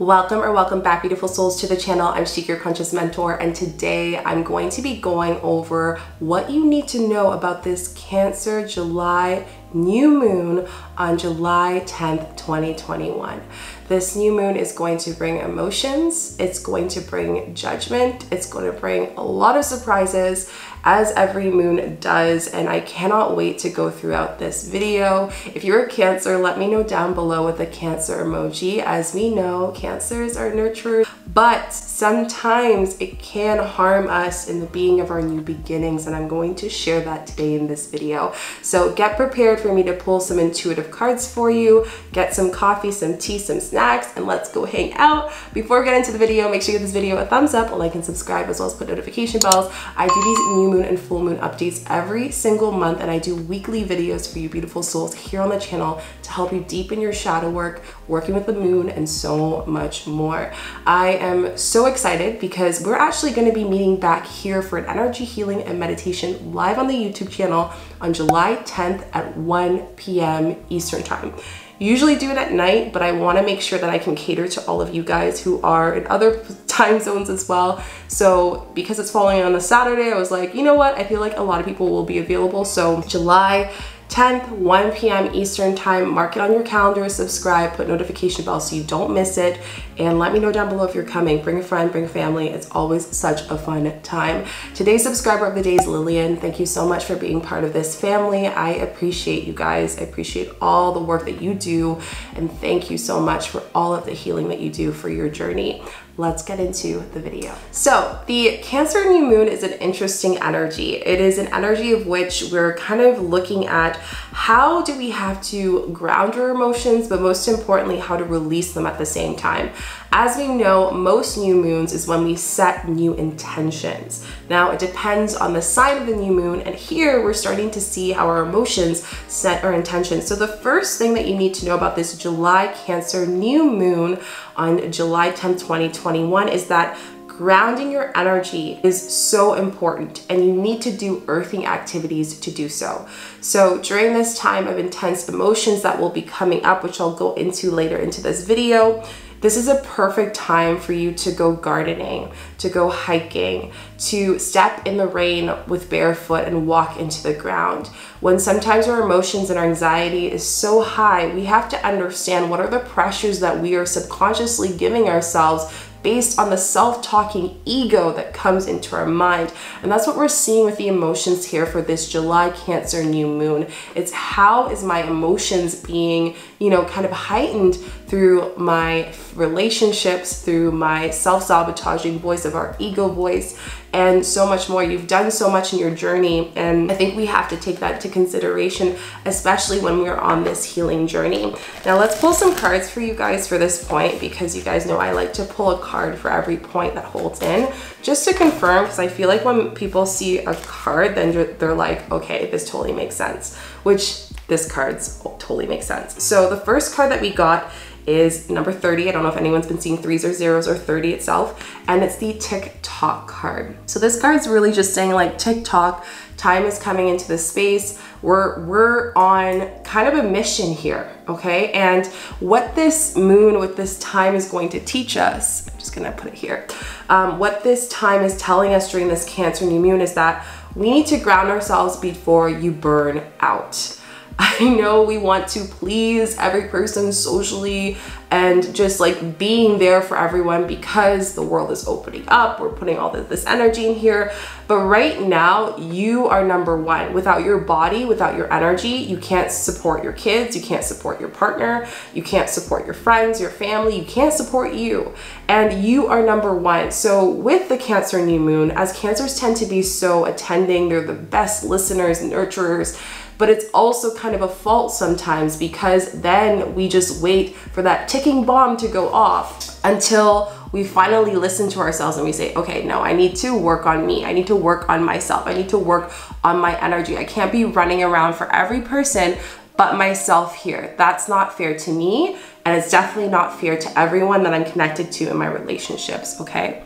Welcome or welcome back, beautiful souls, to the channel. I'm Chica, your conscious mentor, and today I'm going to be going over what you need to know about this Cancer July new moon on July 10th, 2021. This new moon is going to bring emotions, it's going to bring judgment, it's going to bring a lot of surprises, as every moon does, and I cannot wait to go throughout this video. If you're a Cancer, let me know down below with a Cancer emoji. As we know, Cancers are nurturers, but sometimes it can harm us in the beginning of our new beginnings, and I'm going to share that today in this video. So get prepared for me to pull some intuitive cards for you, get some coffee, some tea, some snacks, and let's go hang out. Before we get into the video, make sure you give this video a thumbs up, a like, and subscribe, as well as put notification bells. I do these new moon and full moon updates every single month, and I do weekly videos for you beautiful souls here on the channel to help you deepen your shadow work, working with the moon, and so much more. I am so excited because we're actually going to be meeting back here for an energy healing and meditation live on the YouTube channel on July 10th at 1 p.m. Eastern time. Usually do it at night, but I want to make sure that I can cater to all of you guys who are in other time zones as well. So because it's falling on a Saturday, I was like, you know what? I feel like a lot of people will be available. So July 10th, 1 p.m. Eastern time, mark it on your calendar, subscribe, put notification bell so you don't miss it, and let me know down below if you're coming. Bring a friend, bring family. It's always such a fun time. Today's subscriber of the day is Lillian. Thank you so much for being part of this family. I appreciate you guys. I appreciate all the work that you do, and thank you so much for all of the healing that you do for your journey. Let's get into the video. So the Cancer new moon is an interesting energy. It is an energy of which we're kind of looking at how do we have to ground our emotions, but most importantly, how to release them at the same time. As we know, most new moons is when we set new intentions. Now, it depends on the sign of the new moon, and here we're starting to see how our emotions set our intentions. So the first thing that you need to know about this July Cancer new moon on July 10th, 2021 is that grounding your energy is so important, and you need to do earthing activities to do so. So during this time of intense emotions that will be coming up, which I'll go into later into this video, this is a perfect time for you to go gardening, to go hiking, to step in the rain with barefoot and walk into the ground. When sometimes our emotions and our anxiety is so high, we have to understand what are the pressures that we are subconsciously giving ourselves based on the self-talking ego that comes into our mind. And that's what we're seeing with the emotions here for this July Cancer new moon. It's how is my emotions being, kind of heightened through my relationships, through my self-sabotaging voice of our ego voice, and so much more. You've done so much in your journey, and I think we have to take that into consideration, especially when we're on this healing journey. Now let's pull some cards for you guys for this point, because you guys know I like to pull a card for every point that holds in, just to confirm, because I feel like when people see a card, then they're like, okay, this totally makes sense, which this card's totally makes sense. So the first card that we got is number 30. I don't know if anyone's been seeing 3s or 0s or 30 itself, and it's the tick-tock card. So this card's really just saying like tick-tock, time is coming into the space. We're on kind of a mission here, okay? And what this moon with this time is going to teach us, I'm just gonna put it here. What this time is telling us during this Cancer new moon is that we need to ground ourselves before you burn out. I know we want to please every person socially and just like being there for everyone because the world is opening up. We're putting all this energy in here. But right now, you are number one. Without your body, without your energy, you can't support your kids, you can't support your partner, you can't support your friends, your family, you can't support you. And you are number one. So with the Cancer new moon, as Cancers tend to be so attending, they're the best listeners, nurturers, but it's also kind of a fault sometimes, because then we just wait for that ticking bomb to go off until we finally listen to ourselves and we say, okay, no, I need to work on me. I need to work on myself. I need to work on my energy. I can't be running around for every person but myself here. That's not fair to me, and it's definitely not fair to everyone that I'm connected to in my relationships, okay?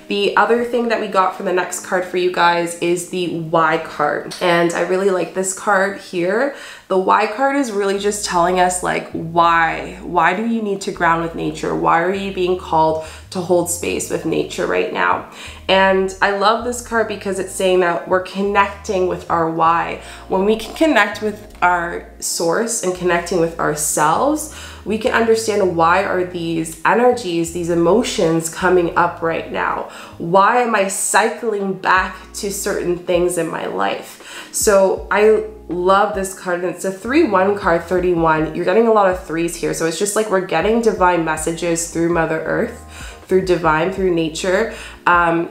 The other thing that we got for the next card for you guys is the Y card. And I really like this card here. The Y card is really just telling us like, why? Why do you need to ground with nature? Why are you being called to hold space with nature right now? And I love this card because it's saying that we're connecting with our why. When we can connect with our source and connecting with ourselves, we can understand why are these energies, these emotions coming up right now? Why am I cycling back to certain things in my life? So I love this card, and it's a 3-1 card, 31. You're getting a lot of threes here. So it's just like we're getting divine messages through Mother Earth, through divine, through nature.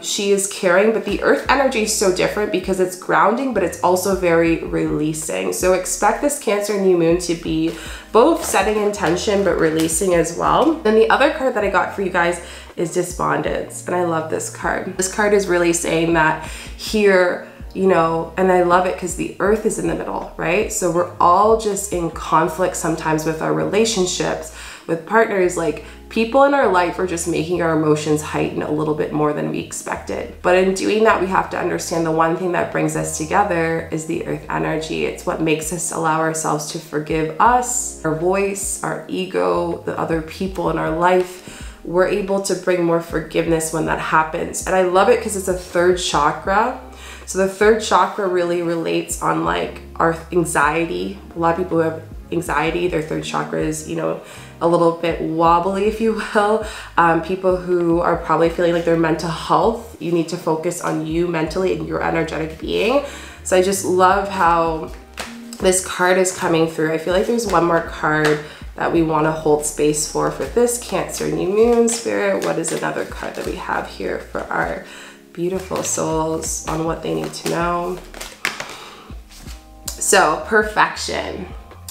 She is caring, but the earth energy is so different because it's grounding, but it's also very releasing. So expect this Cancer new moon to be both setting intention, but releasing as well. Then the other card that I got for you guys is Despondence. And I love this card. This card is really saying that here, you know, and I love it because the earth is in the middle, right? So we're all just in conflict sometimes with our relationships, with partners. Like, people in our life are just making our emotions heighten a little bit more than we expected. But in doing that, we have to understand the one thing that brings us together is the earth energy. It's what makes us allow ourselves to forgive us, our voice, our ego, the other people in our life. We're able to bring more forgiveness when that happens. And I love it because it's a third chakra. So the third chakra really relates on like our anxiety. A lot of people who have anxiety, their third chakra is, you know, a little bit wobbly, if you will. People who are probably feeling like their mental health, you need to focus on you mentally and your energetic being. So I just love how this card is coming through. I feel like there's one more card that we want to hold space for this Cancer new moon spirit. What is another card that we have here for our beautiful souls on what they need to know? So perfection.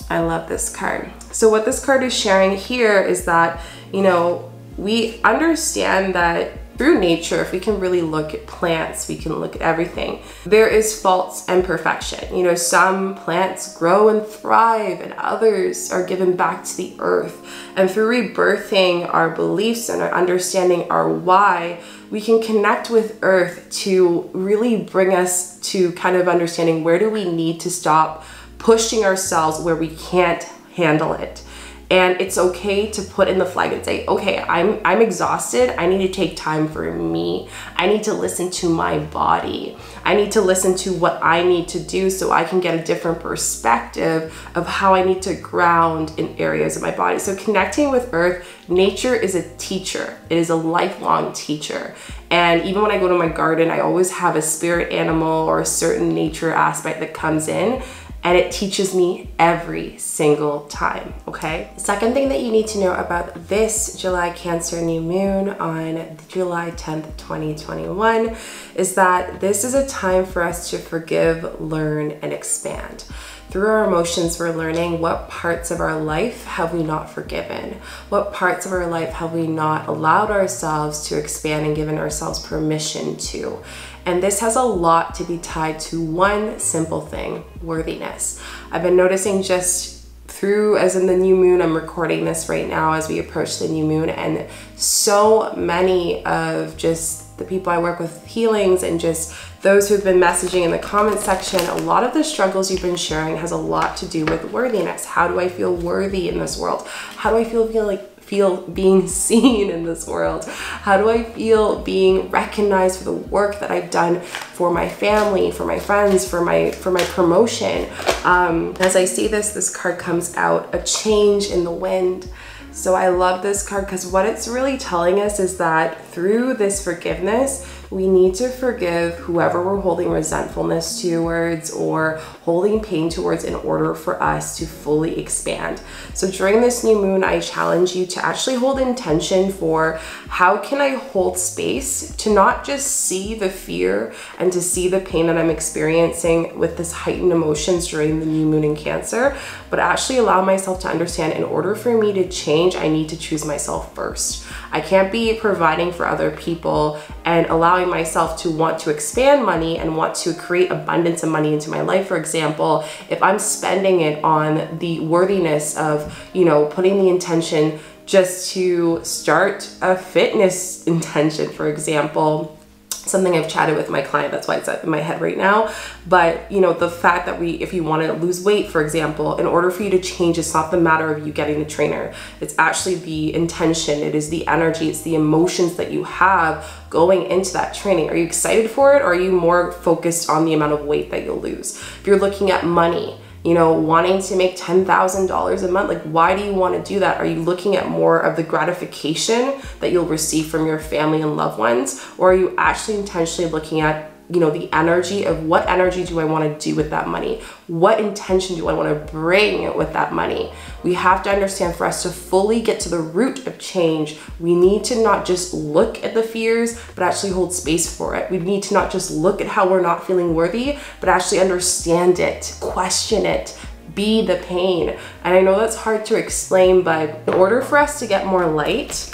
I love this card. So what this card is sharing here is that, you know, we understand that through nature, if we can really look at plants, we can look at everything. There is faults and perfection. You know, some plants grow and thrive and others are given back to the earth. And through rebirthing our beliefs and our understanding our why, we can connect with earth to really bring us to kind of understanding where do we need to stop pushing ourselves where we can't handle it. And it's okay to put in the flag and say, okay, I'm exhausted. I need to take time for me. I need to listen to my body. I need to listen to what I need to do so I can get a different perspective of how I need to ground in areas of my body. So connecting with earth, nature is a teacher. It is a lifelong teacher. And even when I go to my garden, I always have a spirit animal or a certain nature aspect that comes in, and it teaches me every single time, okay? The second thing that you need to know about this July Cancer new moon on July 10th, 2021 is that this is a time for us to forgive, learn, and expand. Through our emotions, we're learning what parts of our life have we not forgiven? What parts of our life have we not allowed ourselves to expand and given ourselves permission to? And this has a lot to be tied to one simple thing, worthiness. I've been noticing just through, as in the new moon, I'm recording this right now as we approach the new moon, and so many of just the people I work with healings and just those who've been messaging in the comment section, a lot of the struggles you've been sharing has a lot to do with worthiness. How do I feel worthy in this world? How do I feel being seen in this world? How do I feel being recognized for the work that I've done for my family, for my friends, for my promotion? As I see this card comes out, a change in the wind. So I love this card because what it's really telling us is that through this forgiveness, we need to forgive whoever we're holding resentfulness towards or holding pain towards in order for us to fully expand. So during this new moon, I challenge you to actually hold intention for how can I hold space to not just see the fear and to see the pain that I'm experiencing with this heightened emotions during the new moon in Cancer, but actually allow myself to understand in order for me to change, I need to choose myself first. I can't be providing for other people and allowing myself to want to expand money and want to create abundance of money into my life. For example, if I'm spending it on the worthiness of, you know, putting the intention just to start a fitness intention, for example. Something I've chatted with my client, that's why it's in my head right now. But you know, the fact that if you want to lose weight, for example, in order for you to change, it's not the matter of you getting a trainer. It's actually the intention, it is the energy, it's the emotions that you have going into that training. Are you excited for it, or are you more focused on the amount of weight that you'll lose? If you're looking at money, you know, wanting to make $10,000 a month, like why do you want to do that? Are you looking at more of the gratification that you'll receive from your family and loved ones? Or are you actually intentionally looking at, you know, the energy of what energy do I want to do with that money? What intention do I want to bring with that money? We have to understand, for us to fully get to the root of change, we need to not just look at the fears, but actually hold space for it. We need to not just look at how we're not feeling worthy, but actually understand it, question it, be the pain. And I know that's hard to explain, but in order for us to get more light,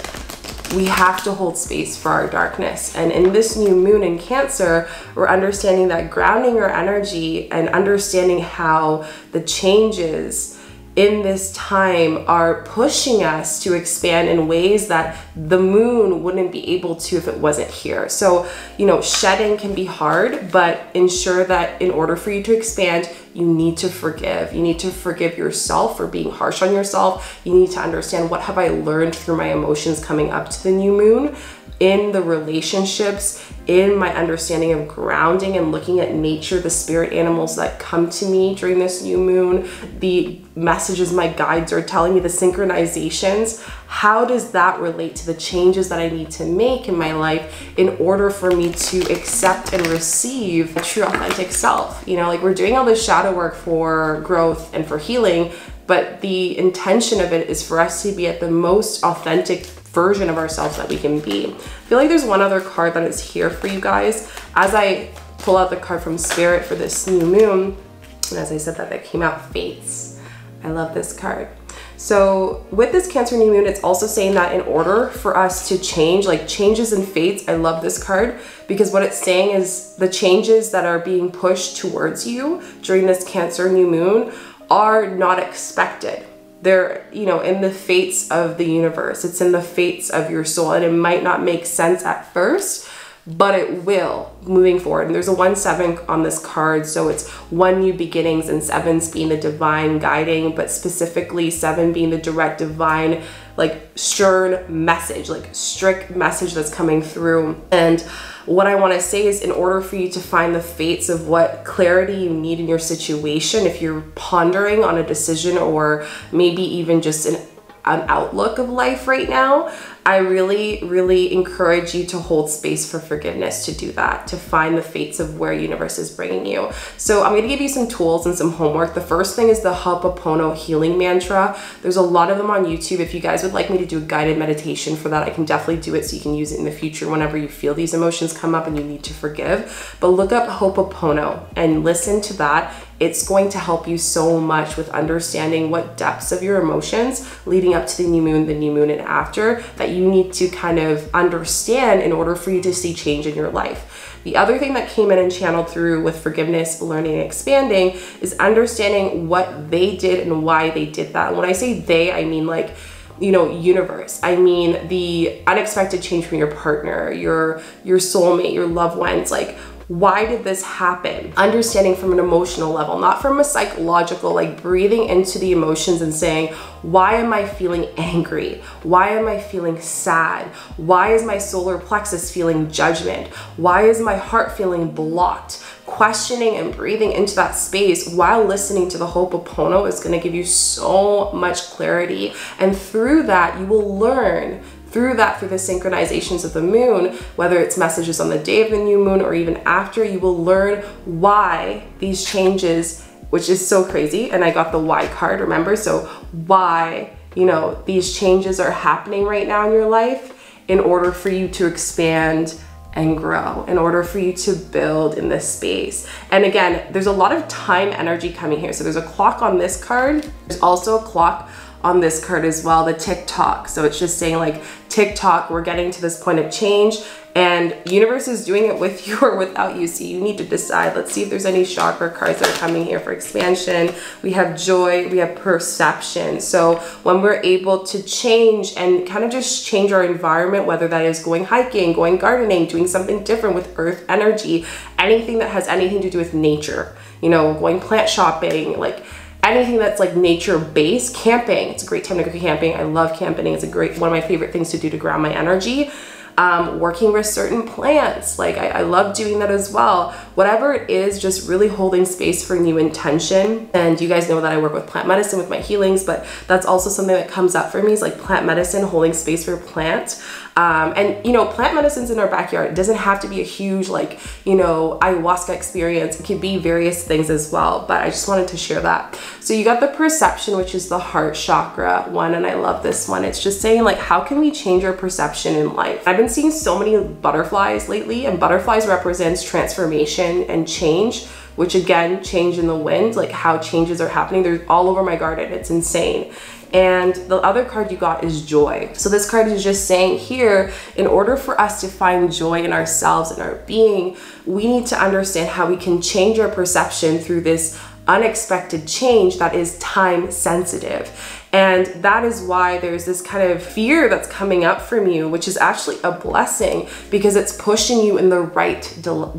we have to hold space for our darkness. And in this new moon in Cancer, we're understanding that grounding our energy and understanding how the changes in this time are pushing us to expand in ways that the moon wouldn't be able to if it wasn't here. So, you know, shedding can be hard, but ensure that in order for you to expand, you need to forgive. You need to forgive yourself for being harsh on yourself. You need to understand, what have I learned through my emotions coming up to the new moon, in the relationships, in my understanding of grounding and looking at nature, the spirit animals that come to me during this new moon, the messages my guides are telling me, the synchronizations. How does that relate to the changes that I need to make in my life in order for me to accept and receive a true authentic self? You know, like, we're doing all this shadow work for growth and for healing, but the intention of it is for us to be at the most authentic version of ourselves that we can be. I feel like there's one other card that is here for you guys. As I pull out the card from Spirit for this new moon, and as I said that came out, Fates. I love this card. So with this Cancer new moon, it's also saying that in order for us to change, like changes in fates, I love this card because what it's saying is the changes that are being pushed towards you during this Cancer new moon are not expected. They're, you know, in the fates of the universe. It's in the fates of your soul, and it might not make sense at first, but it will moving forward. And there's a 1-7 on this card, so it's 1 new beginnings and 7s being the divine guiding, but specifically 7 being the direct divine, like stern message, like strict message that's coming through. And what I want to say is, in order for you to find the fates of what clarity you need in your situation, if you're pondering on a decision or maybe even just an outlook of life right now, I really, really encourage you to hold space for forgiveness, to do that, to find the fates of where universe is bringing you. So I'm going to give you some tools and some homework. The first thing is the Ho'oponopono healing mantra. There's a lot of them on YouTube. If you guys would like me to do a guided meditation for that, I can definitely do it so you can use it in the future whenever you feel these emotions come up and you need to forgive. But look up Ho'oponopono and listen to that. It's going to help you so much with understanding what depths of your emotions leading up to the new moon, and after, that you need to kind of understand in order for you to see change in your life. The other thing that came in and channeled through with forgiveness, learning, and expanding is understanding what they did and why they did that. And when I say they, I mean like, you know, universe. I mean the unexpected change from your partner, your soulmate, your loved ones. Like, why did this happen? Understanding from an emotional level, not from a psychological, like breathing into the emotions and saying, why am I feeling angry? Why am I feeling sad? Why is my solar plexus feeling judgment? Why is my heart feeling blocked? Questioning and breathing into that space while listening to the Ho'oponopono is going to give you so much clarity. And through that, you will learn through the synchronizations of the moon, whether it's messages on the day of the new moon or even after, you will learn why these changes, which is so crazy. And I got the why card, remember? So why, you know, these changes are happening right now in your life in order for you to expand and grow, in order for you to build in this space. And again, there's a lot of time energy coming here. So there's a clock on this card. There's also a clock on this card as well, the TikTok. So it's just saying like, TikTok, we're getting to this point of change, and universe is doing it with you or without you. So you need to decide. Let's see if there's any chakra cards that are coming here for expansion. We have joy, we have perception. So when we're able to change and kind of just change our environment, whether that is going hiking, going gardening, doing something different with earth energy, anything that has anything to do with nature, you know, going plant shopping, like anything that's like nature based, camping. It's a great time to go camping. I love camping. It's one of my favorite things to do to ground my energy. Working with certain plants, like I love doing that as well. Whatever it is, just really holding space for new intention. And you guys know that I work with plant medicine with my healings, but that's also something that comes up for me, is like plant medicine, holding space for plants. And you know, plant medicine's in our backyard. It doesn't have to be a huge, like, you know, ayahuasca experience. It can be various things as well, but I just wanted to share that. So you got the perception, which is the heart chakra one, and I love this one. It's just saying like, how can we change our perception in life? I've been seeing so many butterflies lately, and butterflies represents transformation and change, which again, change in the wind, like how changes are happening. They're all over my garden. It's insane. And the other card you got is joy. So this card is just saying here, in order for us to find joy in ourselves and our being, we need to understand how we can change our perception through this unexpected change that is time sensitive. And that is why there's this kind of fear that's coming up from you, which is actually a blessing because it's pushing you in the right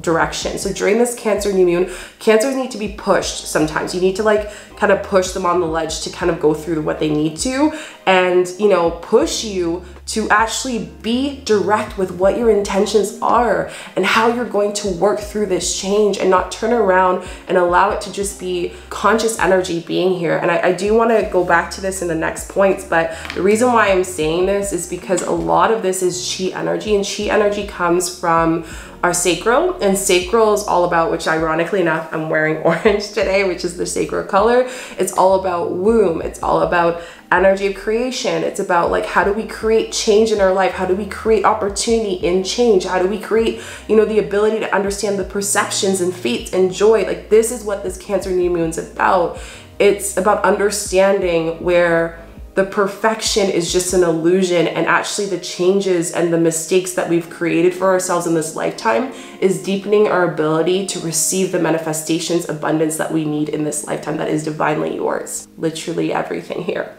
direction. So during this Cancer new moon, Cancers need to be pushed sometimes. You need to like kind of push them on the ledge to kind of go through what they need to, and you know, push you to actually be direct with what your intentions are and how you're going to work through this change, and not turn around and allow it to just be conscious energy being here. And I do want to go back to this in the next points, but the reason why I'm saying this is because a lot of this is chi energy, and chi energy comes from our sacral, and sacral is all about, which ironically enough, I'm wearing orange today, which is the sacral color. It's all about womb. It's all about energy of creation. It's about like, how do we create change in our life? How do we create opportunity in change? How do we create, you know, the ability to understand the perceptions and fates and joy? Like, this is what this Cancer new moon's about. It's about understanding where the perfection is just an illusion, and actually the changes and the mistakes that we've created for ourselves in this lifetime is deepening our ability to receive the manifestations, abundance that we need in this lifetime that is divinely yours. Literally everything here.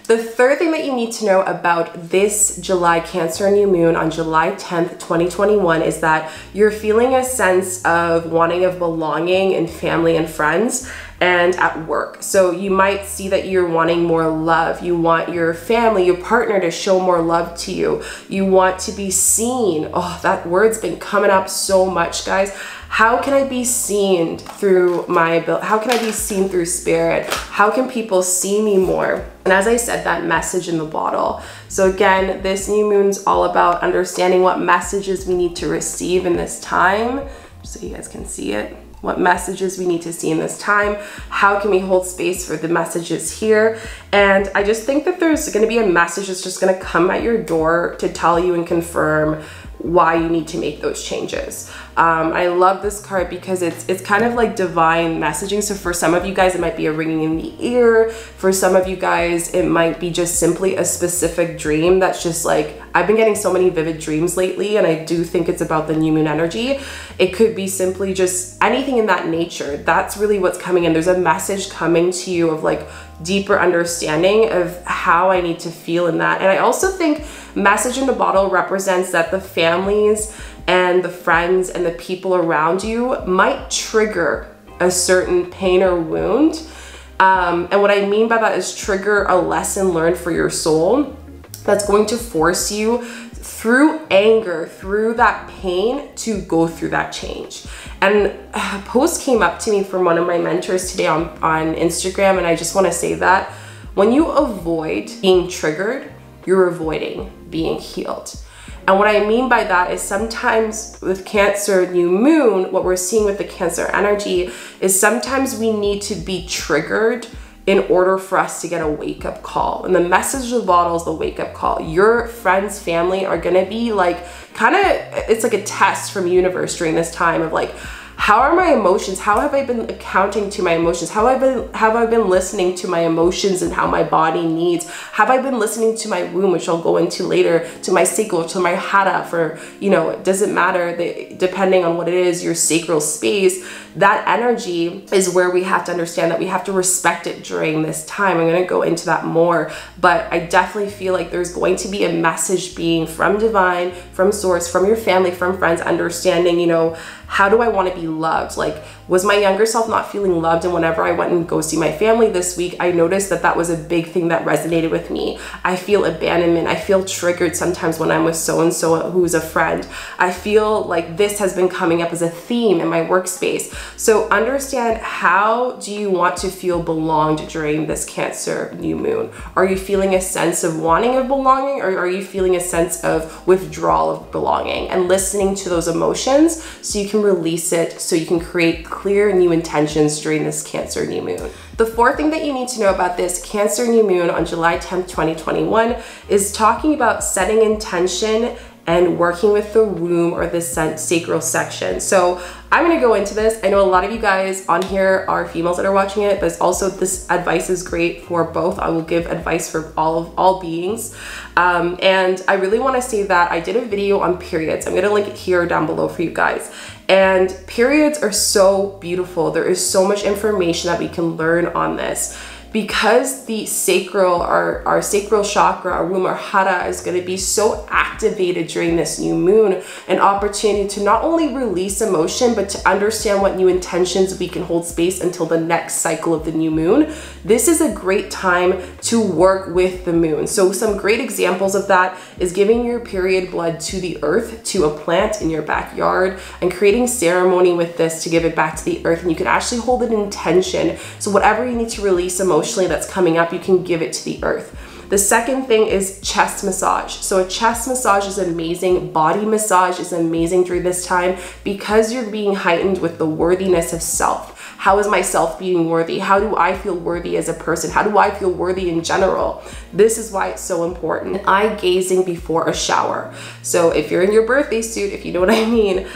The third thing that you need to know about this July Cancer new moon on July 10th, 2021 is that you're feeling a sense of wanting of belonging in family and friends and at work. So you might see that you're wanting more love. You want your family, your partner to show more love to you. You want to be seen. Oh, that word's been coming up so much, guys. How can I be seen through my ability? How can I be seen through spirit? How can people see me more? And as I said, that message in the bottle. So again, this new moon's all about understanding what messages we need to receive in this time, so you guys can see it. What messages we need to see in this time. How can we hold space for the messages here? And I just think that there's gonna be a message that's just gonna come at your door to tell you and confirm why you need to make those changes. I love this card because it's kind of like divine messaging. So for some of you guys, it might be a ringing in the ear. For some of you guys, it might be just simply a specific dream that's just like, I've been getting so many vivid dreams lately, and I do think it's about the new moon energy. It could be simply just anything in that nature. That's really what's coming in. There's a message coming to you of like deeper understanding of how I need to feel in that. And I also think message in the bottle represents that the families and the friends and the people around you might trigger a certain pain or wound. And what I mean by that is trigger a lesson learned for your soul that's going to force you through anger, through that pain, to go through that change. And a post came up to me from one of my mentors today on Instagram, and I just want to say that when you avoid being triggered, you're avoiding being healed. And what I mean by that is sometimes with Cancer new moon, what we're seeing with the Cancer energy is sometimes we need to be triggered in order for us to get a wake-up call. And the message of the bottle is the wake-up call. Your friends, family are gonna be like, it's like a test from universe during this time of like, How are my emotions? How have I been accounting to my emotions? Have I been listening to my emotions and how my body needs? Have I been listening to my womb, which I'll go into later, to my sacral, to my hara, for, you know, it doesn't matter, depending on what it is, your sacral space. That energy is where we have to understand that we have to respect it during this time. I'm going to go into that more, but I definitely feel like there's going to be a message being from divine, from source, from your family, from friends, understanding, you know, how do I want to be loved? Like, was my younger self not feeling loved? And whenever I went and go see my family this week, I noticed that that was a big thing that resonated with me. I feel abandonment. I feel triggered sometimes when I'm with so-and-so who's a friend. I feel like this has been coming up as a theme in my workspace. So understand, how do you want to feel belonged during this Cancer new moon? Are you feeling a sense of wanting of belonging, or are you feeling a sense of withdrawal of belonging? And listening to those emotions so you can release it, so you can create clear new intentions during this Cancer new moon. The fourth thing that you need to know about this Cancer new moon on July 10th, 2021 is talking about setting intention and working with the womb or the sacral section. So I'm gonna go into this. I know a lot of you guys on here are females that are watching it, but it's also, this advice is great for both. I will give advice for all beings. And I really wanna say that I did a video on periods. I'm gonna link it here down below for you guys. And periods are so beautiful. There is so much information that we can learn on this. Because the sacral, our sacral chakra, our womb, our hara is going to be so activated during this new moon, an opportunity to not only release emotion, but to understand what new intentions we can hold space until the next cycle of the new moon. This is a great time to work with the moon. So some great examples of that is giving your period blood to the earth, to a plant in your backyard, and creating ceremony with this to give it back to the earth. And you can actually hold an intention. So whatever you need to release emotionally that's coming up, you can give it to the earth. The second thing is chest massage. So a chest massage is amazing. Body massage is amazing during this time because you're being heightened with the worthiness of self. How is my self being worthy? How do I feel worthy as a person? How do I feel worthy in general? This is why it's so important. Eye gazing before a shower. So if you're in your birthday suit, if you know what I mean,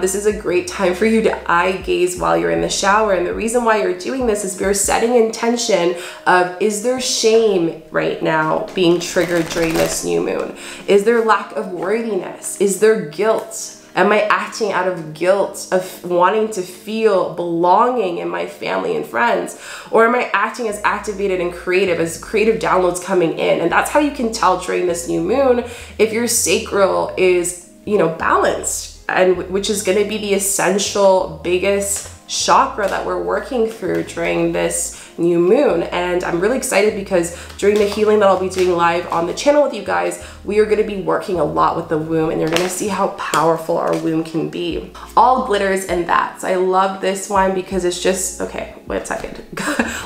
this is a great time for you to eye gaze while you're in the shower. And the reason why you're doing this is you're setting intention of, is there shame right now being triggered during this new moon? Is there lack of worthiness? Is there guilt? Am I acting out of guilt of wanting to feel belonging in my family and friends? Or am I acting as activated and creative, as creative downloads coming in? And that's how you can tell during this new moon if your sacral is, you know, balanced, and which is going to be the essential biggest chakra that we're working through during this new moon. And I'm really excited because during the healing that I'll be doing live on the channel with you guys, we are going to be working a lot with the womb, and you're going to see how powerful our womb can be. All glitters and that's. I love this one because it's just, okay, wait a second.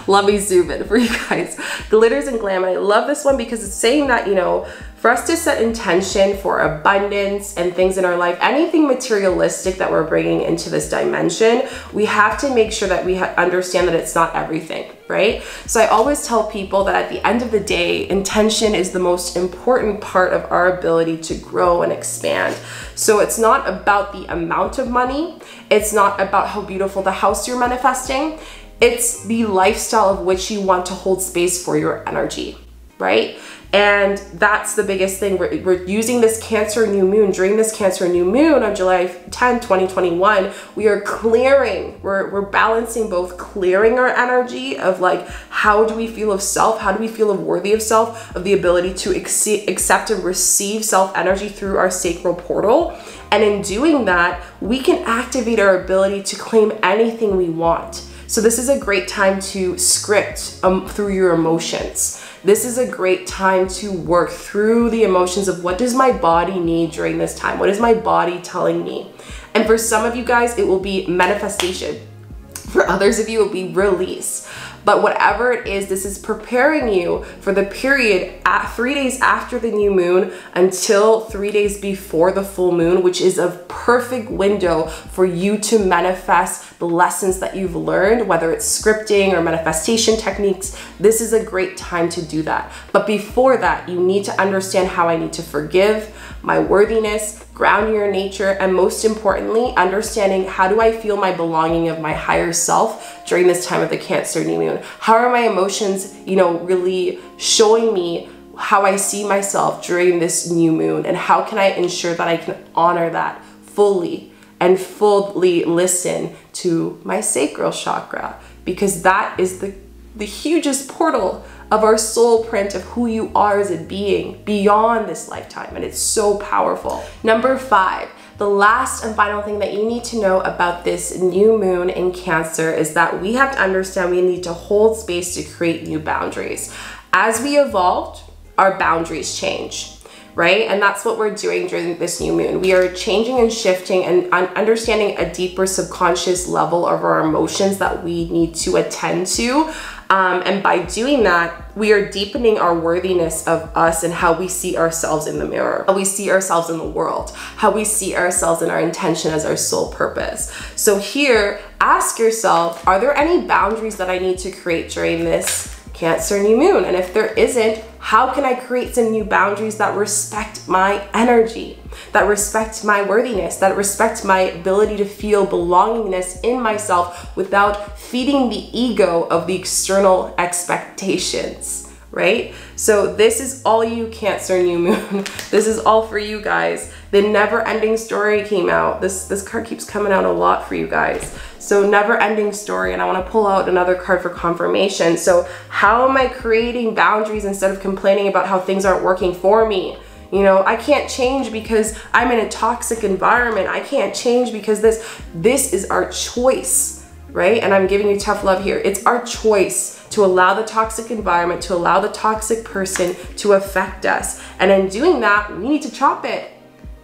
Let me zoom in for you guys. Glitters and glam. And I love this one because it's saying that, you know, for us to set intention for abundance and things in our life, anything materialistic that we're bringing into this dimension, we have to make sure that we understand that it's not everything, right? So I always tell people that at the end of the day, intention is the most important part of our ability to grow and expand. So it's not about the amount of money. It's not about how beautiful the house you're manifesting. It's the lifestyle of which you want to hold space for your energy, right? And that's the biggest thing. We're using this Cancer new moon. During this Cancer new moon on July 10, 2021, we are clearing, we're balancing both clearing our energy of like, how do we feel of self? How do we feel of worthy of self? Of the ability to accept and receive self energy through our sacral portal. And in doing that, we can activate our ability to claim anything we want. So this is a great time to script through your emotions. This is a great time to work through the emotions of, what does my body need during this time? What is my body telling me? And for some of you guys, it will be manifestation. For others of you, it will be release. But whatever it is, this is preparing you for the period at 3 days after the new moon until 3 days before the full moon, which is a perfect window for you to manifest the lessons that you've learned, whether it's scripting or manifestation techniques. This is a great time to do that. But before that, you need to understand how I need to forgive, my worthiness, grounding your nature, and most importantly, understanding how do I feel my belonging of my higher self during this time of the Cancer new moon. How are my emotions, really showing me how I see myself during this new moon, and how can I ensure that I can honor that fully and fully listen to my sacral chakra, because that is the hugest portal of our soul print of who you are as a being beyond this lifetime, and it's so powerful. Number 5, the last and final thing that you need to know about this new moon in Cancer is that we have to understand we need to hold space to create new boundaries. As we evolved, our boundaries change, right? And that's what we're doing during this new moon. We are changing and shifting and understanding a deeper subconscious level of our emotions that we need to attend to. And by doing that, we are deepening our worthiness of us and how we see ourselves in the mirror, how we see ourselves in the world, how we see ourselves in our intention as our soul purpose. So here, ask yourself, are there any boundaries that I need to create during this Cancer new moon? And if there isn't, how can I create some new boundaries that respect my energy, that respect my worthiness, that respect my ability to feel belongingness in myself without feeding the ego of the external expectations, right? So this is all you, Cancer new moon. This is all for you guys. The never ending story came out. This card keeps coming out a lot for you guys. So never ending story, and I want to pull out another card for confirmation. So how am I creating boundaries instead of complaining about how things aren't working for me? I can't change because I'm in a toxic environment. I can't change because this is our choice, right? And I'm giving you tough love here. It's our choice to allow the toxic environment, to allow the toxic person to affect us. And in doing that, we need to chop it.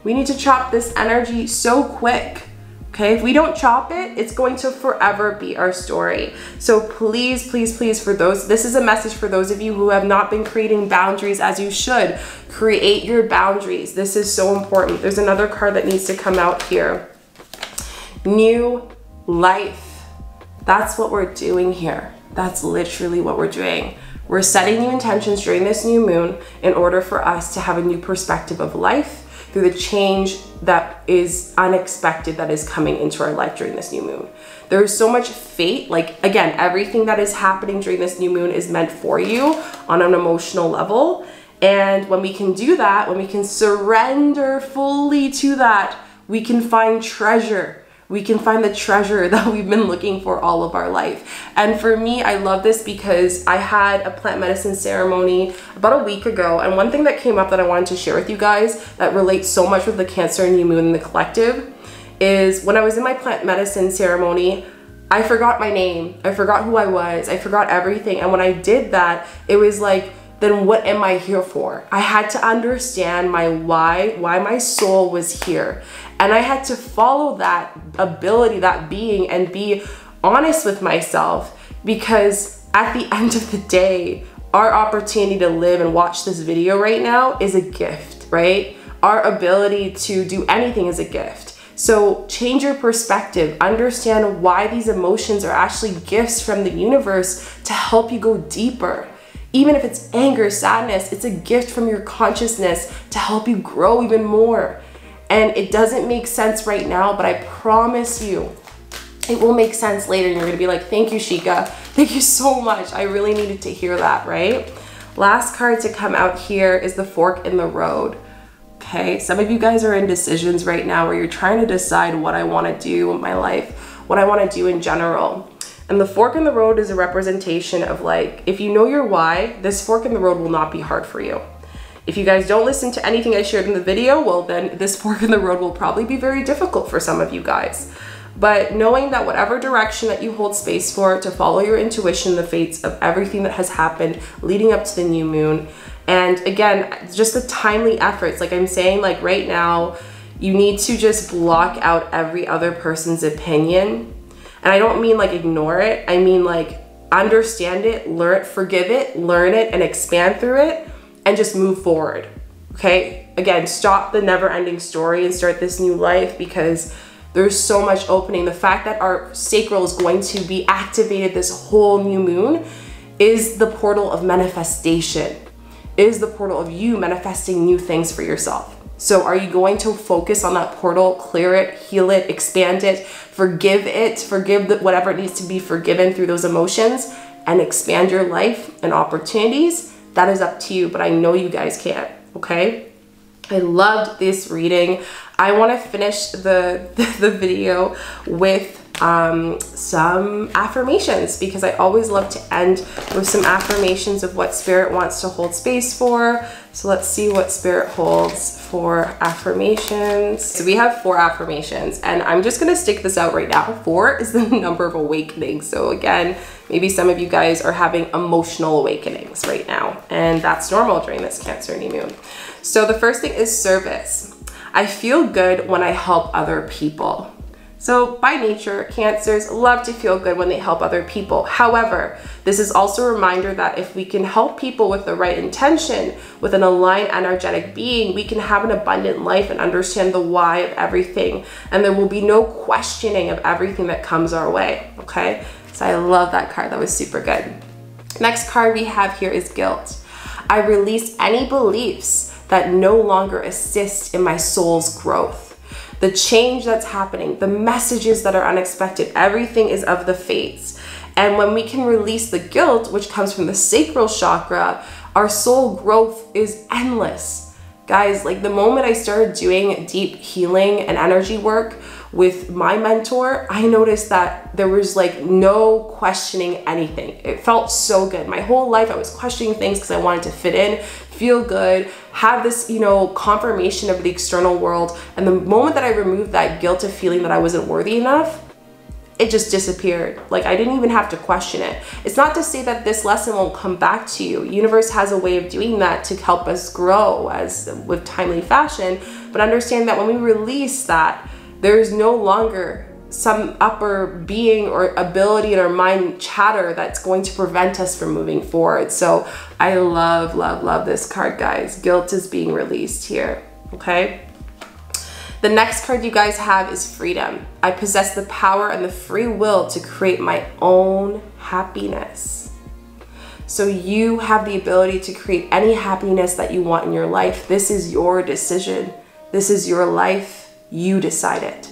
We need to chop this energy so quick. Okay, if we don't chop it, it's going to forever be our story. So please, please, please, this is a message for those of you who have not been creating boundaries as you should. Create your boundaries. This is so important. There's another card that needs to come out here. New life. That's what we're doing here. That's literally what we're doing. We're setting new intentions during this new moon in order for us to have a new perspective of life through the change that is unexpected that is coming into our life during this new moon. There is so much fate. Like, again, everything that is happening during this new moon is meant for you on an emotional level. And when we can do that, when we can surrender fully to that, we can find treasure. We can find the treasure that we've been looking for all of our life. And for me, I love this because I had a plant medicine ceremony about a week ago. And one thing that came up that I wanted to share with you guys that relates so much with the Cancer new moon in the collective is when I was in my plant medicine ceremony, I forgot my name. I forgot who I was. I forgot everything. And when I did that, it was like, then what am I here for? I had to understand my why my soul was here. And I had to follow that ability, that being, and be honest with myself, because at the end of the day, our opportunity to live and watch this video right now is a gift, right? Our ability to do anything is a gift. So change your perspective, understand why these emotions are actually gifts from the universe to help you go deeper. Even if it's anger, sadness, it's a gift from your consciousness to help you grow even more. And it doesn't make sense right now, but I promise you, it will make sense later. And you're gonna be like, thank you, Shika. Thank you so much. I really needed to hear that, right? Last card to come out here is the fork in the road. Okay, some of you guys are in decisions right now where you're trying to decide what I wanna do in my life, what I wanna do in general. And the fork in the road is a representation of, like, if you know your why, this fork in the road will not be hard for you. If you guys don't listen to anything I shared in the video, well, then this fork in the road will probably be very difficult for some of you guys. But knowing that whatever direction that you hold space for, to follow your intuition, the fates of everything that has happened leading up to the new moon. And again, just the timely efforts, like I'm saying, like right now, you need to just block out every other person's opinion. And I don't mean like ignore it. I mean like understand it, forgive it, learn it, and expand through it, and just move forward. Okay? Again, stop the never-ending story and start this new life, because there's so much opening. The fact that our sacral is going to be activated this whole new moon is the portal of manifestation, is the portal of you manifesting new things for yourself. So are you going to focus on that portal, clear it, heal it, expand it, forgive whatever it needs to be forgiven through those emotions, and expand your life and opportunities? That is up to you, but I know you guys can, okay? I loved this reading. I want to finish the video with some affirmations, because I always love to end with some affirmations of what Spirit wants to hold space for. So let's see what Spirit holds for affirmations. So we have 4 affirmations, and I'm just gonna stick this out right now. 4 is the number of awakening. So again, maybe some of you guys are having emotional awakenings right now, and that's normal during this Cancer new moon. So the first thing is service. I feel good when I help other people. So by nature, Cancers love to feel good when they help other people. However, this is also a reminder that if we can help people with the right intention, with an aligned energetic being, we can have an abundant life and understand the why of everything. And there will be no questioning of everything that comes our way, okay? So I love that card, that was super good. Next card we have here is guilt. I release any beliefs that no longer assist in my soul's growth. The change that's happening, the messages that are unexpected, everything is of the fates. And when we can release the guilt, which comes from the sacral chakra, our soul growth is endless. Guys, like the moment I started doing deep healing and energy work with my mentor, I noticed that there was like no questioning anything. It felt so good. My whole life I was questioning things because I wanted to fit in, feel good, have this, you know, confirmation of the external world. And the moment that I removed that guilt of feeling that I wasn't worthy enough, it just disappeared. Like I didn't even have to question it. It's not to say that this lesson won't come back to you. Universe has a way of doing that to help us grow as with timely fashion, but understand that when we release that, there is no longer some upper being or ability in our mind chatter that's going to prevent us from moving forward. So I love, love, love this card, guys. Guilt is being released here, okay? The next card you guys have is freedom. I possess the power and the free will to create my own happiness. So you have the ability to create any happiness that you want in your life. This is your decision. This is your life. You decide it.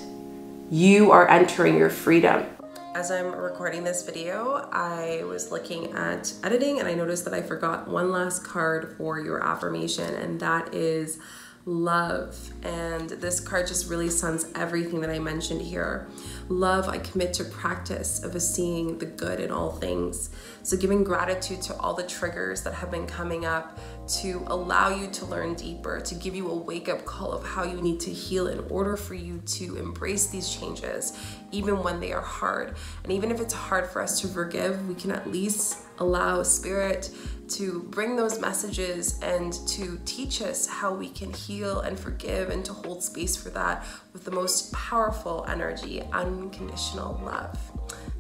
You are entering your freedom. As I'm recording this video, I was looking at editing and I noticed that I forgot one last card for your affirmation, and that is love. And this card just really sums everything that I mentioned here. Love, I commit to practice of seeing the good in all things. So giving gratitude to all the triggers that have been coming up to allow you to learn deeper, to give you a wake-up call of how you need to heal in order for you to embrace these changes, even when they are hard. And even if it's hard for us to forgive, we can at least allow Spirit to bring those messages and to teach us how we can heal and forgive and to hold space for that with the most powerful energy, unconditional love.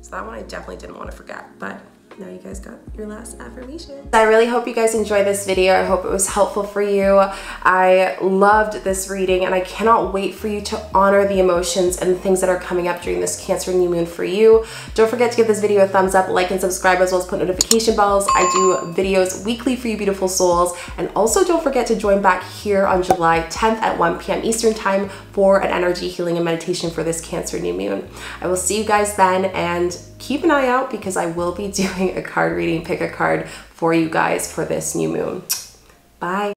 So that one I definitely didn't want to forget, but now you guys got your last affirmation. I really hope you guys enjoyed this video. I hope it was helpful for you. I loved this reading and I cannot wait for you to honor the emotions and the things that are coming up during this Cancer new moon for you. Don't forget to give this video a thumbs up, like and subscribe, as well as put notification bells. I do videos weekly for you beautiful souls. And also don't forget to join back here on July 10th at 1 p.m. Eastern time for an energy healing and meditation for this Cancer new moon. I will see you guys then, and keep an eye out because I will be doing a card reading, pick a card for you guys for this new moon. Bye.